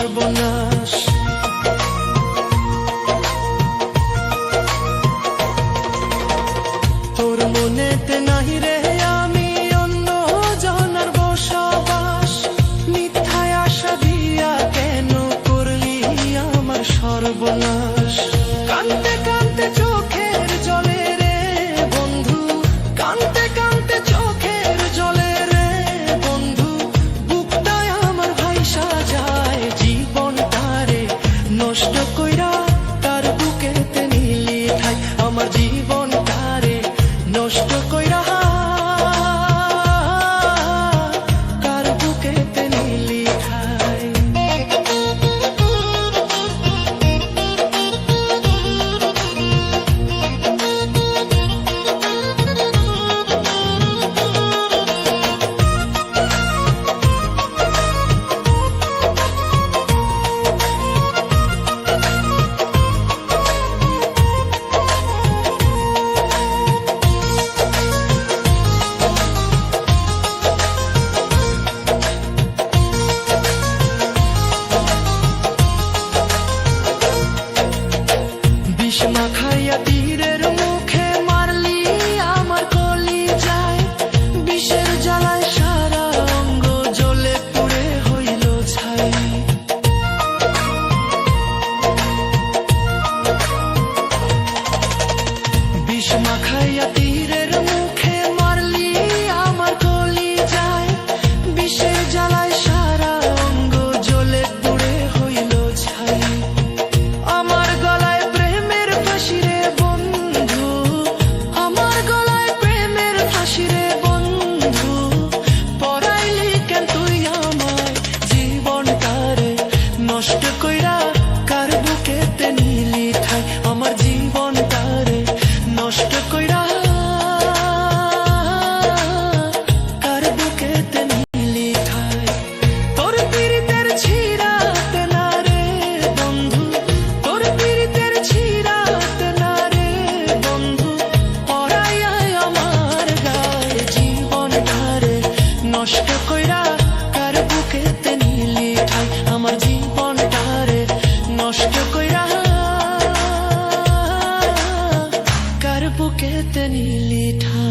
সর্বনাশ। তোর মনেতে নাহি রে আমি অন্য জনার বসবাস, মিথ্যায় আশা দিয়া কেন করলি আমার সর্বনাশ। কানতে কানতে চোখের জলে রে বন্ধু, কানতে কানতে চোখের জলে রে বন্ধু, বুকটায় আমার ভাইসা যায়। জীবনটারে নষ্ট কইরা তার বুকেতে নিলি ঠাই, আমার জীবনটারে নষ্ট কইরা তার বুকেতে নিলি ঠাই। বিষ মাখাইয়া তীরের মুখে মারলি আমার কলি যায়, বিষের জ্বালায় সারা অঙ্গ জ্বলে পুড়ে হইল ছাই। বিষ মাখাইয়া তীরের মুখে মারলি আমার কলি যায়, বিষের জ্বালায় সারা অঙ্গ জ্বলে পুড়ে হইল ছাই। আমার গলায় প্রেমের ফাঁসি রে বন্ধু, আমার গলায় প্রেমের ফাঁসি রে বন্ধু, পরাইলি কেন তুই আমায় জীবনটারে নষ্ট কইরা কার বুকেতে নিলি ঠাই, আমার জীবনটারে নষ্ট কইরা কার বুকেতে নিলি ঠাই। তোর পীড়িতের ছিড়াতে না রে বন্ধু, তোর পীড়িতের ছিড়াতে না রে বন্ধু, পরাইয়া আমার গায়ে জীবনটারে নষ্ট কইরা কার বুকেতে নিলি ঠাই, আমার জীবনটারে নষ্ট কইরা কার বুকেতে নিলি ঠাই।